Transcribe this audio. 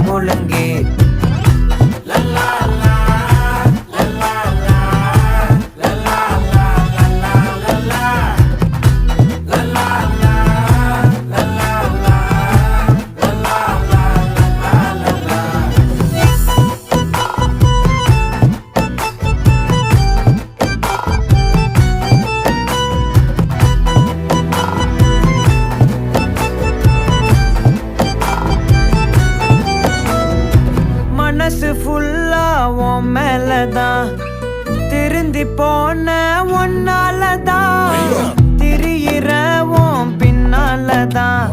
முழுங்கி மனசு ஃபுல்லா உன் மேலதான் திருந்தி போன ஒன்னாலதான் திரியிற உன் பின்னாலதான்